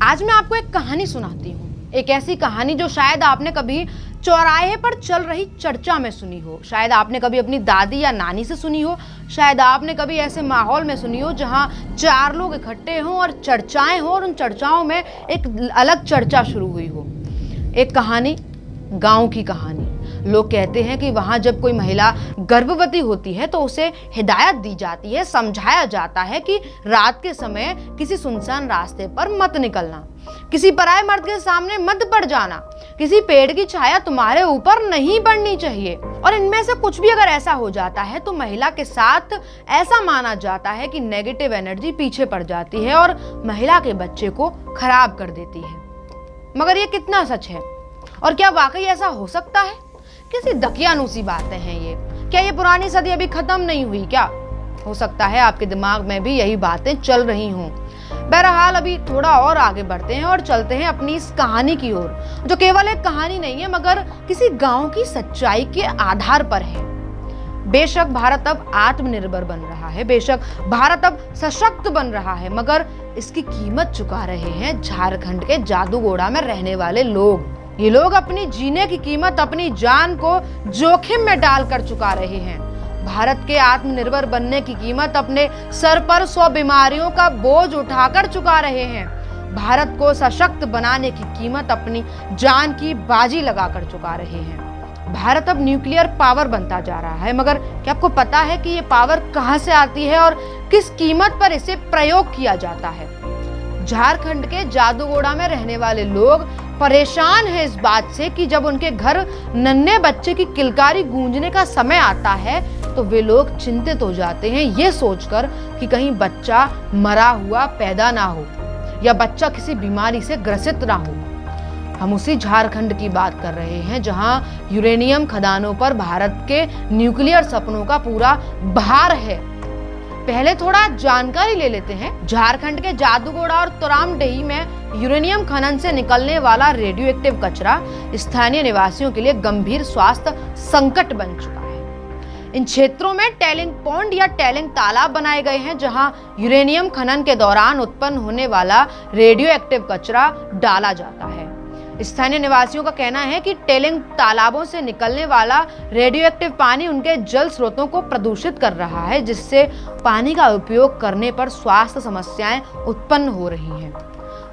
आज मैं आपको एक कहानी सुनाती हूँ। एक ऐसी कहानी जो शायद आपने कभी चौराहे पर चल रही चर्चा में सुनी हो, शायद आपने कभी अपनी दादी या नानी से सुनी हो, शायद आपने कभी ऐसे माहौल में सुनी हो जहाँ चार लोग इकट्ठे हों और चर्चाएं हो और उन चर्चाओं में एक अलग चर्चा शुरू हुई हो। एक कहानी, गांव की कहानी। लोग कहते हैं कि वहां जब कोई महिला गर्भवती होती है तो उसे हिदायत दी जाती है, समझाया जाता है कि रात के समय किसी सुनसान रास्ते पर मत निकलना, किसी पराये मर्द के सामने मत पड़ जाना, किसी पेड़ की छाया तुम्हारे ऊपर नहीं पड़नी चाहिए। और इनमें से कुछ भी अगर ऐसा हो जाता है तो महिला के साथ ऐसा माना जाता है कि नेगेटिव एनर्जी पीछे पड़ जाती है और महिला के बच्चे को खराब कर देती है। मगर ये कितना सच है और क्या वाकई ऐसा हो सकता है? किसी दकियानूसी बातें हैं ये? क्या ये पुरानी सदी अभी खत्म नहीं हुई क्या? हो सकता है आपके दिमाग में भी यही बातें चल रही हों। बहरहाल अभी थोड़ा और आगे बढ़ते हैं और चलते हैं अपनी इस कहानी की ओर, जो केवल एक कहानी नहीं है मगर किसी गांव की सच्चाई के आधार पर है। बेशक भारत अब आत्मनिर्भर बन रहा है, बेशक भारत अब सशक्त बन रहा है, मगर इसकी कीमत चुका रहे हैं झारखंड के जादूगोड़ा में रहने वाले लोग। ये लोग अपनी जीने की कीमत अपनी जान को जोखिम में डालकर चुका रहे हैं। भारत के आत्मनिर्भर बनने की कीमत अपने सर पर 100 बीमारियों का बोझ उठाकर चुका रहे हैं। भारत को सशक्त बनाने की कीमत अपनी जान की बाजी लगाकर चुका रहे हैं। भारत अब न्यूक्लियर पावर बनता जा रहा है, मगर क्या आपको पता है कि ये पावर कहां से आती है और किस कीमत पर इसे प्रयोग किया जाता है? झारखंड के जादूगोड़ा में रहने वाले लोग परेशान हैं इस बात से कि जब उनके घर नन्हे बच्चे की किलकारी गूंजने का समय आता है तो वे लोग चिंतित हो जाते हैं, ये सोचकर कि कहीं बच्चा मरा हुआ पैदा ना हो या बच्चा किसी बीमारी से ग्रसित ना हो। हम उसी झारखंड की बात कर रहे हैं जहां यूरेनियम खदानों पर भारत के न्यूक्लियर सपनों का पूरा भार है। पहले थोड़ा जानकारी ले लेते हैं। झारखंड के जादूगोड़ा और तोरामडीह में यूरेनियम खनन से निकलने वाला रेडियो एक्टिव कचरा स्थानीय निवासियों के लिए गंभीर स्वास्थ्य संकट बन चुका है। इन क्षेत्रों में टैलिंग पॉन्ड या टैलिंग तालाब बनाए गए हैं जहां यूरेनियम खनन के दौरान उत्पन्न होने वाला रेडियो एक्टिव कचरा डाला जाता है। स्थानीय निवासियों का कहना है कि टैलिंग तालाबों से निकलने वाला रेडियो एक्टिव पानी उनके जल स्रोतों को प्रदूषित कर रहा है, जिससे पानी का उपयोग करने पर स्वास्थ्य समस्याएं उत्पन्न हो रही हैं।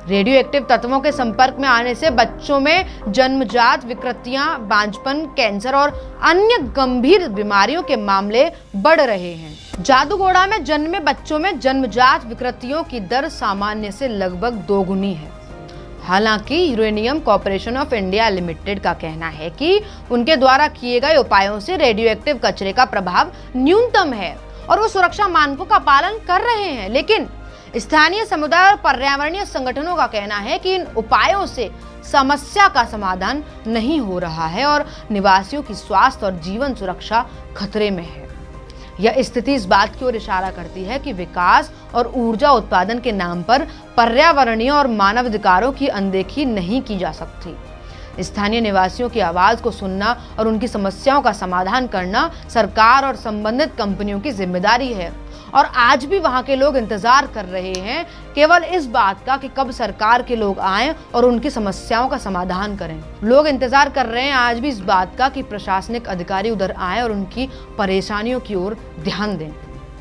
रेडियो एक्टिव तत्वों के संपर्क में आने से बच्चों में जन्मजात विकृतियां, बांझपन, कैंसर और अन्य गंभीर बीमारियों के मामले बढ़ रहे हैं। जादूगोड़ा में जन्मे बच्चों में जन्मजात विकृतियों की दर सामान्य से लगभग 2 गुनी है। हालांकि uranium corporation of India limited का कहना है कि उनके द्वारा किए गए उपायों से रेडियो एक्टिव कचरे का प्रभाव न्यूनतम है और वो सुरक्षा मानकों का पालन कर रहे हैं, लेकिन स्थानीय समुदाय और पर्यावरणीय संगठनों का कहना है कि इन उपायों से समस्या का समाधान नहीं हो रहा है और निवासियों की स्वास्थ्य और जीवन सुरक्षा खतरे में है। यह स्थिति इस बात की ओर इशारा करती है कि विकास और ऊर्जा उत्पादन के नाम पर पर्यावरणीय और मानवाधिकारों की अनदेखी नहीं की जा सकती। स्थानीय निवासियों की आवाज को सुनना और उनकी समस्याओं का समाधान करना सरकार और संबंधित कंपनियों की जिम्मेदारी है और आज भी वहां के लोग इंतजार कर रहे हैं केवल इस बात का कि कब सरकार के लोग आएं और उनकी समस्याओं का समाधान करें। लोग इंतजार कर रहे हैं आज भी इस बात का कि प्रशासनिक अधिकारी उधर आएं और उनकी परेशानियों की ओर ध्यान दें।